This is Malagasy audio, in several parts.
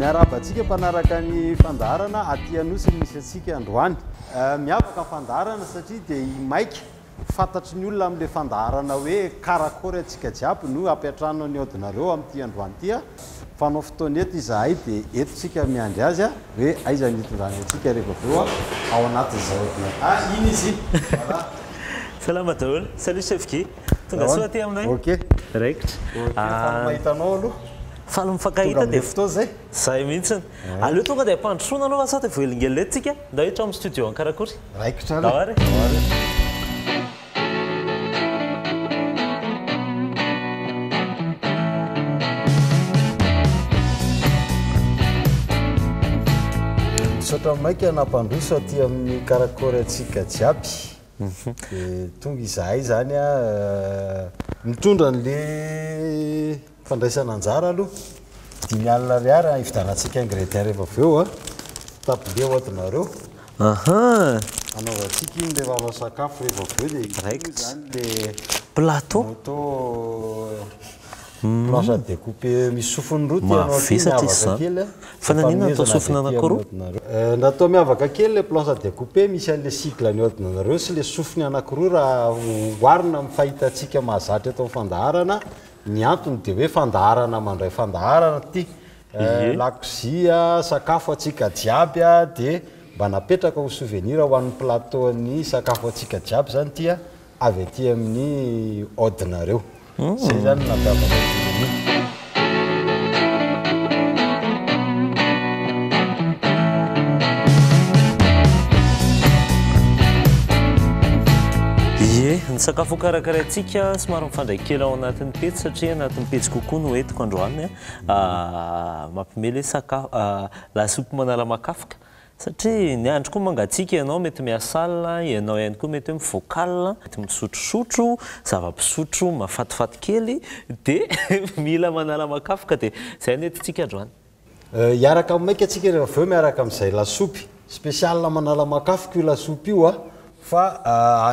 miarabantsika mpanaraka ny fandaharana aty Anosy misy antsika androany. Miavaka fandaharana satria dia maika fantatry ny olona amin'ilay fandaharana hoe karakory antsika jiaby no ampiatrano ny aodinareo amin'ity androany ity. Fanao fotoana eto izahay dia eto tsika miandry azy hoe aiza ny hitondrany antsika rehefa aveo ao anatin'izao aodinareo. Iny izy. Salama daholo. Salut chef Guy. Tonga soa aty aminay. Ok. Raikitra. Mahitanao aloha. Faly mifankahita dia fotoa zay. Zay mihitsiny. Aleo tonga dia ampandrosoana anao sao dia voelingely tsika. Nda hitra amin'ny studio an karakory. Raikitra aloha. Dahary. Misaotra maika nampandroso aty amin'ny karakory antsika jiaby. Tonga izahay zany mitondra an'le fandraisana anjara aloha 5 alina ariary ividianantsika ingrédients rehefa aveo tapile ohatinareo anaovantsika iny rehefa hanao sakafo rehefa aveo dia Raikitra. zany le Plateau. moto planche à découper misy sofiny roa Mavesatra izy zany. Fa nanina natao sofina anankiroa? natao miavaka kely le planche à découper misy an'le cycle ny ordinareo sy le sofiny anankiroa raha hoarina amin'ny fahitantsika mahazatra eto amin'ny fandaharana. Ny antony dia hoe fandaharana mandray fandaharana ty lakozia sakafo atsika jiaby dia mba napetraka ho souvenir ho an'ny plateau ny sakafo atsika jiaby zany ty avy aty amin'ny ordinareo. Zay zany nampiavaka azy. Ny sakafo karakaraintsika somary mifandray kely ao anatin'ny petsy satria anatin'ny petsy kokoa no entiko androany mampimely sakafo lasopy manala-makafoka satria ny andro koa mangatsika ianao mety miasala ianao ihany koa mety hoe mivoakala mety misotrosotro zava-pisotro mafatifaty kely dia mila manala-makafoka dia zay no entintsika androany. Iaraka maika atsika rehefa aveo miaraka amin'izay lasopy spécial manala-makafoka io lasopy io fa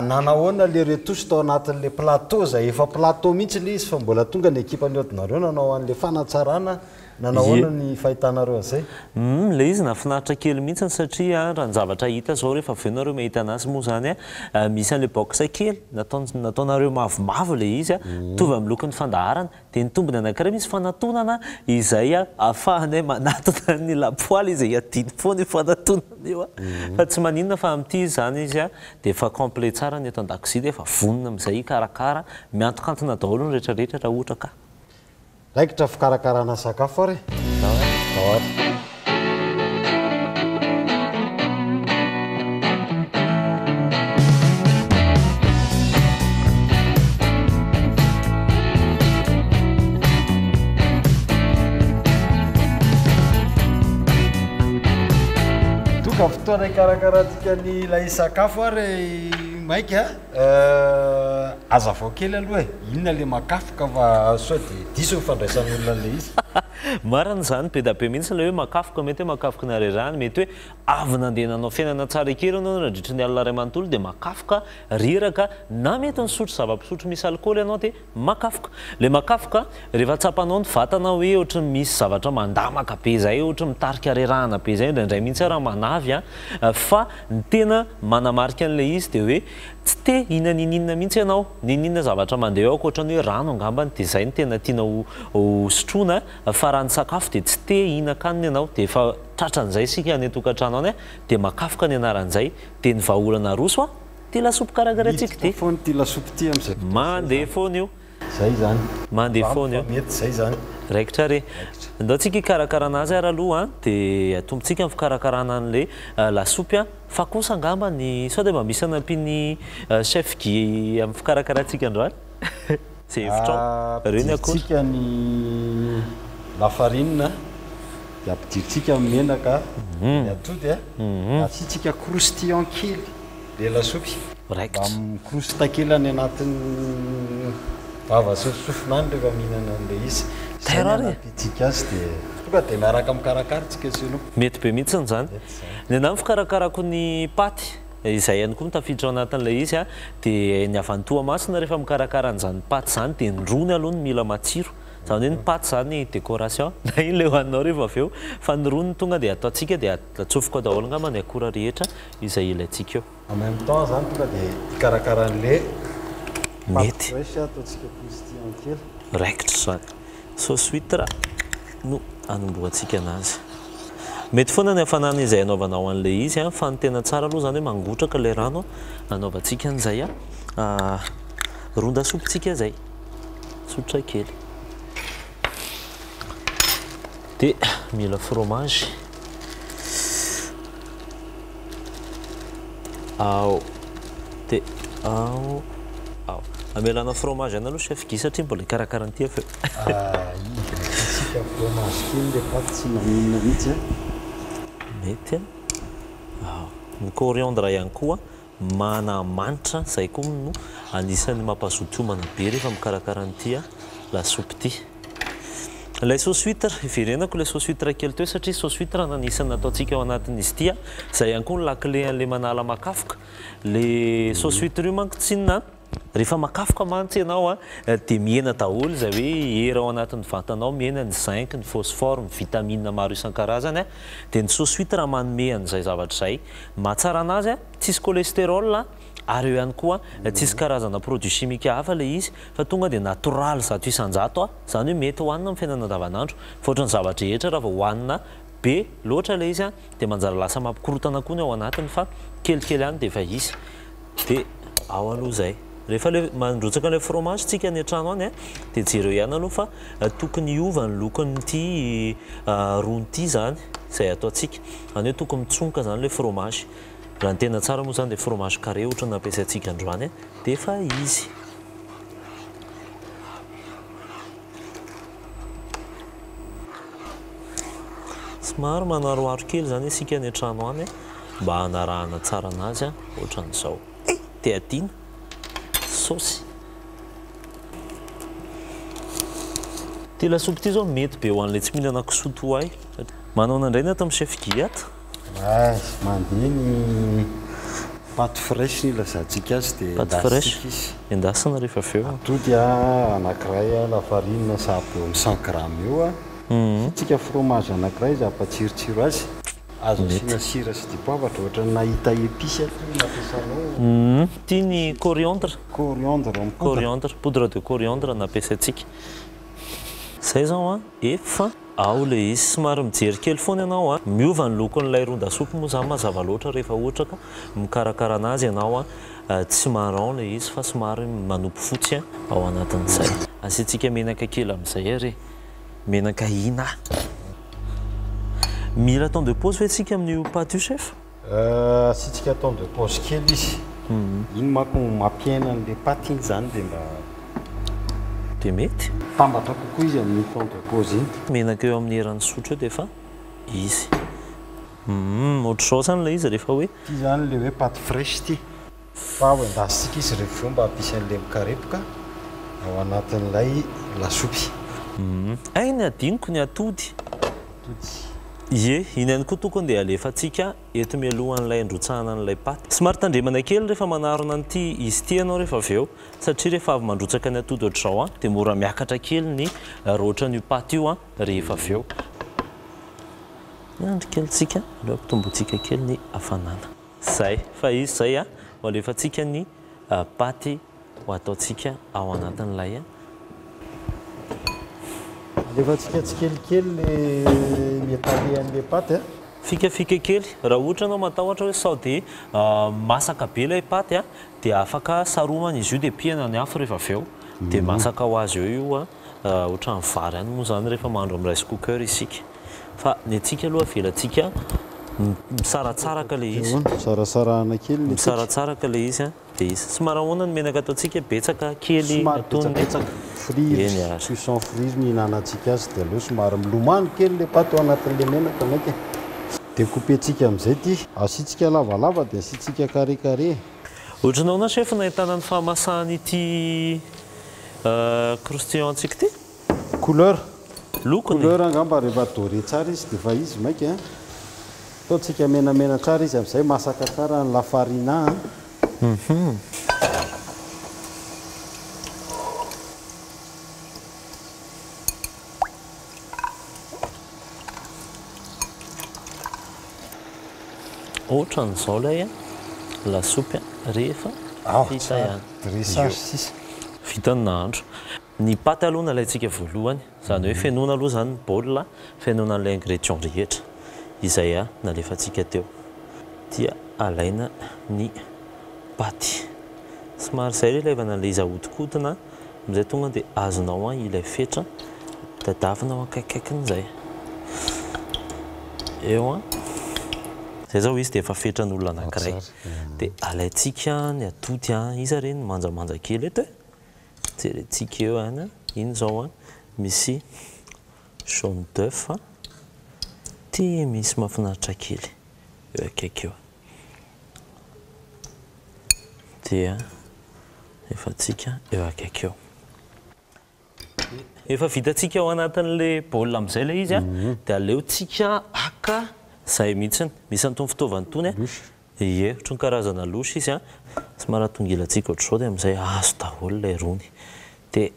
nanahoana le retouche tao anatin'le plateau zay efa plateau mihitsy le izy fa mbola tonga ny ekipan'ny ordinareo nanao an'le fanatsarana nanahoana ny fahitanareo an'izay. Le izy nafinaritra kely mihitsy satria raha ny zavatra hita zao rehefa avenareo mahita anazy moa zany misy an'le box kely nataonareo mavomavo le izy tovy amin'ny lokon'ny fandaharana dia ny tombony anankiray misy fanatonana izay ahafahanay manatona ny lapoaly izay adiny foana io fanatonana io fa tsy maninona fa amin'ity zany izy dia efa complet tsara ny eto an-dakozia dia efa vonona amin'izay karakara miantokantona daholo ny rehetrarehetra raha ohatra ka. Raikitra fikarakarana sakafo ary. Tonga fotoana ikarakarantsika ny ilay sakafo ary maika azavao kely aloha inona le makafoka fa sao dia diso ny fandraisan'olona le izy. Marina zany be da be mihitsy ilay hoe makafoka mety hoe makafoka narerahany mety hoe avy nandeha nanao fiainana tsara kely anao nandritra ny alina ray manontolo dia makafoka riraka na mety nisotro zava-pisotro misy alcool ianao dia makafoka. Le makafoka rehefa tsapanao ny vatana hoe ohatra misy zavatra mandamaka be zay ohatra mitarika rerahana be zay indraindray mihitsy raha manavy fa ny tena manamarika an'le izy dia hoe tsy te hinaninina mihitsy ianao ninina zavatra mandeha ao ohatrany hoe rano angambany dia zay ny tena tiana ho sotroina fa raha ny sakafo dia tsy te hihinan-kanina ianao dia efa tratran'izay sika ny tokantrano any dia makafoka ny anaran'izay dia ny vahaolana roso ty lasopy karakaraintsika ty foana ty lasopy ty amin'izay mandeha foana io zay zany mandeha foana io mety zay zany raikitra re ndao tsika hikarakarana azy ary aloha dia atombotsika amin'ny fikarakarana an'le lasopy fa kosa angamba ny sao dia mba misy anampiny chef Guy amin'ny fikarakarantsika androany zay hevitrao reo ny akory tsika ny lafarinina dia ampidiritsika amin'ny menaka dia atody asiantsika croustillant kely le lasopy raikitra mikrosta kely any anatin'ny vava sofisofina any rehefa mihinana an'le izy pitsika azy dia tonga dia miaraka mikarakaratsika izy aloha mety be mihitsiny zany ny anahy fikarakarako ny paty izay ihany koa mitafiditra ao anatin'ilay izy dia ny avantoa masina rehefa mikarakara an'izany paty zany dia ny rony aloha ny mila matsiro zany hoe ny paty zany décoration na iny le hoaninao rehefa avy eo fa ny roniny tonga dia ataontsika dia atsofoko daholo angamba ny akora rehetra izay ilayntsika eo en même temps zany tonga dia ikarakaran'le mety fresh ataontsika croustillant kely raikitra zany sauce huître no anomboantsika anazy mety foana ny hafanana izay anaovanao an'ilay izy fa ny tena tsara aloha zany hoe mangotraka le rano anaovantsika an'izay ron-dasopintsika zay sotra kely dia mila fromage ao dia ao amelana fromage any aloha chef Guy satria mbola ikarakaran'ity avy tsika fromage kely le paty tsy maninona mihitsy mety ny coriandre ihany koa manamanitra zay koa no anisan'ny mampazoto homana be rehefa mikarakaran'ity lasopy ity ilay sauce huître iverenako ilay sauce huître kely teo satria sauce huître nanisany ataontsika ao anatin'izy ity zay ihany koa ny lakle an'le manala makafoka le sauce huître io manko tsy inona rehefa makafoka mantsy ianao dia miena daholo zay hoe hera ao anatin'ny vatanao miena ny zinc ny phosphore ny vitamine maro isan-karazany dia ny sauce huître manome an'izay zavatra izay mahatsara anazy tsisy cholestérol ary eo ihany koa tsisy karazana produit chimique hafa le izy fa tonga dia natoraly zato isan-jato zany hoe mety hohanina amin'ny fiainana andavanandro fa ohatran'ny zavatra rehetra raha vao hohanina be loatra le izy dia manjara lasa mampikorotana koa ny ao anatiny fa kelikely ihany dia efa izy dia ao aloha zay rehefa le mandrotsaka le fromage tsika ny an-trano any dia jereo ihany aloha fa tokony hiova ny lokon'ity ron'ity zany zay ataontsika zany hoe tokony mitsonka zany le fromage raha ny tena tsara moa zany dia fromage carré ohatra ny nampiasaintsika androany dia efa izy somary manaroaro kely zany isika ny an-trano any mba hanarahana tsara anazy ohatran'izao dia adina saosy ty lasopy ity zao mety be ho an'ilay tsy mihinana kisoto ahy manao nandray ny atao amin'ny chef Guy ato mandeha ny paty fresh ny lazantsika azy dia paty fresh endasina rehefa avy eo atody anankiray lafarine sahabo amin'ny 100 grammes eo tsika fromage anankiray izy ampatsirotsiro azy azo asiana sira sy dipoavatra ohatra nahita épice nampiasanao ity ny coriandre poudre de coriandre nampiasaintsika zay zao efa ao le izy somary mijery kely foana ianao miova ny lokon'ilay ron-dasopy moa zany mazava loatra rehefa ohatra ka mikarakara anazy ianao tsy marron le izy fa somary manopy fotsy ao anatin'izay asiantsika menaka kely amin'izay ary menaka ina mila temps de pause ve tsika amin'io paty io chef asiantsika temps de pause kely izy iny manko mampiaina an'le paty iny zany dia mba dia mety tambatra kokoa izy amin'ny temps de pause iny menaka eo amin'ny herany sotro eo dia efa izy ohatr'izao zany le izy rehefa hoe ty zany le hoe paty fresh ty fa ho endasitsika izy rehefa eo mba hampisy an'le mikarepoka ao anatin'ilay lasopy ainy adiniko ny atody ie iny ihany koa tokony dia alefatsika eto mialohan'ilay androtsahana an'ilay paty somary tandremana kely rehefa manarona an'ity izy ity ianao rehefa avy eo satria rehefa avy mandrotsaka ny atody ohatr'izao dia mora miakatra kely ny rohatran'io paty io rehefa avy eo miandry kelyntsika aleo ampitombotsika kely ny hafanana zay fa izy zay ho alefatsika ny paty ho ataontsika ao anatin'ilay alefatsika tsikelikely le mietale an'le paty fikafika kely raha ohatra anao matahotra hoe sao dia masaka be ilay paty dia afaka saromana izy io dia piana ny afo rehefa avy eo dia masaka ho azy eo io ohatra ny vary any moa zany rehefa mahandro amin'ny rice cooker isika fa ny antsika aloha avelantsika misaratsaraka le izy sarasarahana kely misaratsaraka le izy dia izy somary ahoana ny menaka ataontsika betsaka kely atony cuisson frire mihinanantsika azy dia aleo somary milomano kely le paty ao anatin'le menaka maika dia coupentsika amin'izay ty asiantsika lavalava dia asiantsika carré ohatranao na chef nahitana ny fahamasahany ity croustillant-ntsika ty couleur lokony angamba rehefa doré tsara izy dia efa izy maika ataontsika menamena tsara izy amin'izay masaka tsara ny lafarina ohatran'izao lay lasopy rehefa vita ihany dressage sisa vita ny nahandro ny paty aloha nalaintsika voalohany zany hoe fenoana aloha zany ny baolina fenoana n'ilay ingrédient rehetra izay nalefantsika teo dia alaina ny paty somary zay lelevana ilay izy ahodikodina amizay tonga dia azonao ilay fetra tadavinao akaikaikin'izay eo zay zao izy dia efa fetran'olona anankiray dia alaintsika ny atody izy reny manjamanja kely eto jerentsika eo iny zao misy jaune d'œuf dia misy mahafinaritra kely eo akaiky eo dia efa tsika eo akaiky eo efa vitatsika ao anatin'le baolina amizay le izy dia aleotsika aka zay mihitsiny misy an'itony fitaovana itony ie ohatrany karazana losy izy somary atongilatsika ohatr'izao dia amizay azo daholo ilay rony dia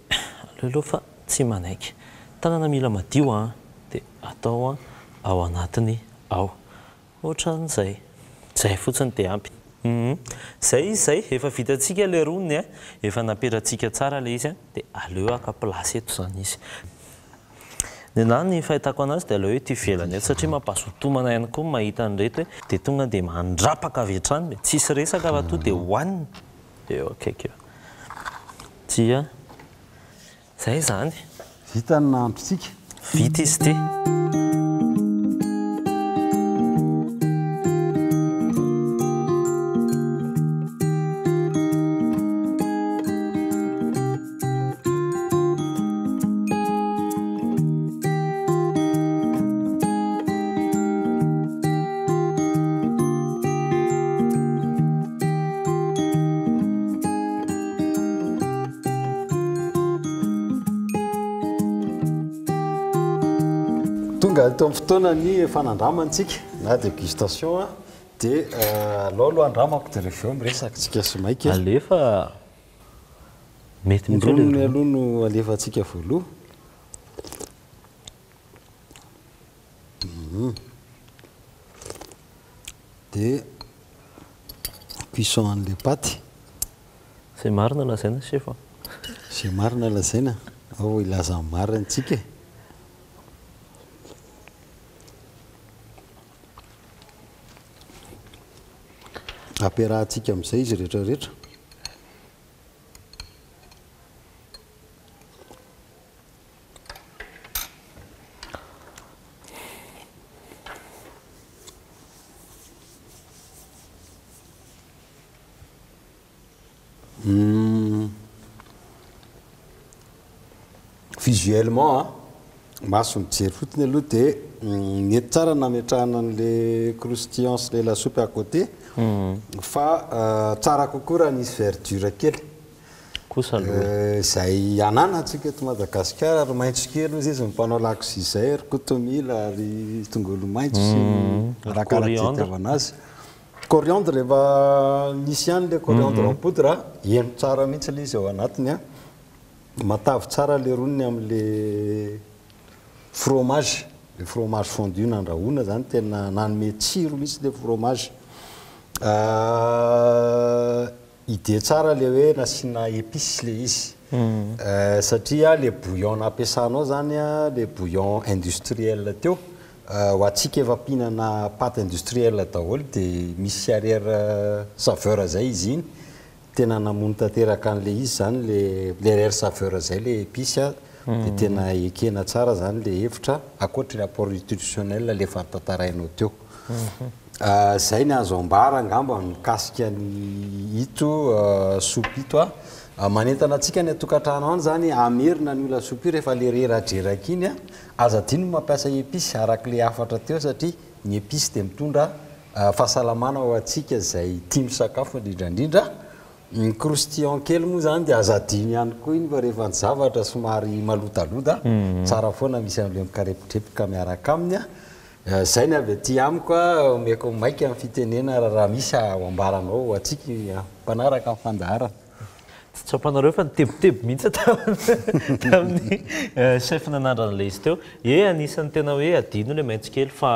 aleoloha fa tsy manaiky tanana mila madio dia atao ao anatiny ao ohatran'izay zay fotsiny dia ampy zay izy zay efa vitatsika le roniny efa napetratsika tsara le izy dia aleo aka plasy eto zany izy ny na ny fahitako anazy dia aleo hoe ty velany eto satria mampahazotomana ihany koa mahita an'ireto dia tonga dia mandrapaka avy hatrany tsisy resaka fa to dia hohaniny eo akaiky eo dia zay zany vita ny nahandrotsika vita izy ty tonga teo amin'ny fotoana ny fanandramantsika na dégustation dia aloha andramako dia rehefa eo miresakitsika sy maika alefa mety ronony aloha no alefantsika voaloha dia cuisson an'le paty zay marina lazaina chef zay marina lazaina ao ilaza marina antsika ampiarahantsika amin'izay izy rehetrarehetra visuellement maso mijery fotony aloha dia mety tsara nametrahana an'le croustillance le lasopy à côté fa tsara kokoa raha nisy verdure kely kosa aloha izay ananantsika eto Madagasikara ary maitso kely ozy izy mpanao lakozia izay ry kotomila ary tongolo maitso sy arakaraka itiavana azy coriandre rehefa nisy ihany le coriandre en poudre eno tsara mihitsy le izy ao anatiny matavy tsara le roniny amin'le fromage le fromage fondu nandrahoana zany tena nanome tsiro mihitsy le fromage ide tsara le hoe nasiana épice le izy satria le bouillon nampiasanao zany le bouillon industriel teo ho atsika efa mpihinana paty industriel daholo dia misy arrière saveur zay izy iny tena namono tanteraka an'le izy zany le arrière saveur zay le épice dia tena ekena tsara zany le hevitra akoatra le apport nutritionnel le fantatarainao teo zay ny azo ambara angamba mikasika ny ito soupe ito manentana atsika ny atokantrano any zany amerina ny lasopy rehefa le reradraraka iny aza dino mampiasa épice araka le afatra teo satria ny épice dia mitondra fahasalamana ao atsika zay tia misakafo indrindrandrindra ny croustillant kely moa zany dia aza dino ihany koa iny fa rehefa ny zavatra somary malodaloda tsara foana misy am'le mikarepotrepika miaraka aminy zay ny avy aty amiko omeko maika amin'ny fitenena raha misy ao ambaranao atsika mpanaraka amin'ny fandaharana tsy tsapanareo fa nitebotebo mihitsy tamin'ny chef nanandrana izy teo anisan'ny tena hoe adino le maitso kely fa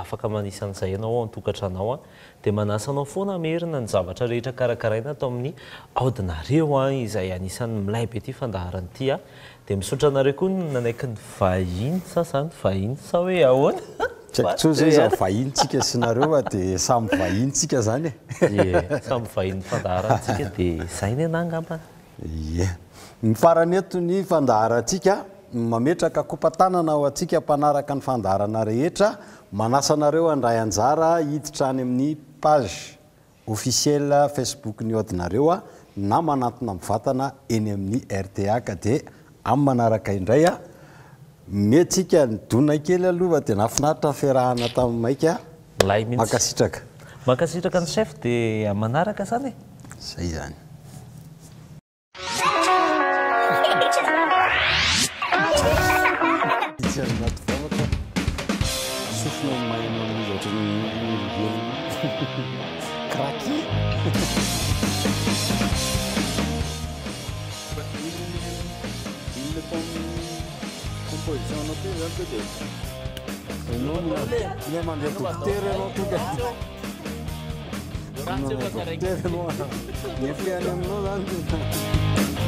afaka manisan'izay ianao antokatranao dia manasanao foana merina ny zavatra rehetra karakaraina atao amin'ny aodinareo izay anisan'ny milay be ty fandaharany ty dia misotra anareo koa nanaiky ny vahiny sa zany vahiny sa hoe ahoana tsaikotso zay za vahintsika synareo dia samy vahintsika zany samy vahiny fandaharantsika dia zay ny anangambana ny farany eto ny fandaharantsika mametraka kopatanana ao atsika mpanaraka ny fandaharana rehetra manasanareo andray anjara hiditra any amin'ny page officiel Facebook ny odinareo na manantona mivatana eny amin'ny RTA ka dia amin'ny manaraka indray metsika ny dona kely aloha dia nafinaritra fiarahana tamin'ny maika milay mihitsy makasitraka ny chef dia manaraka zany zay zany sofina maina craqué composizione qui anche detto non ne mangia tutte le note grazie per caricare ne piano non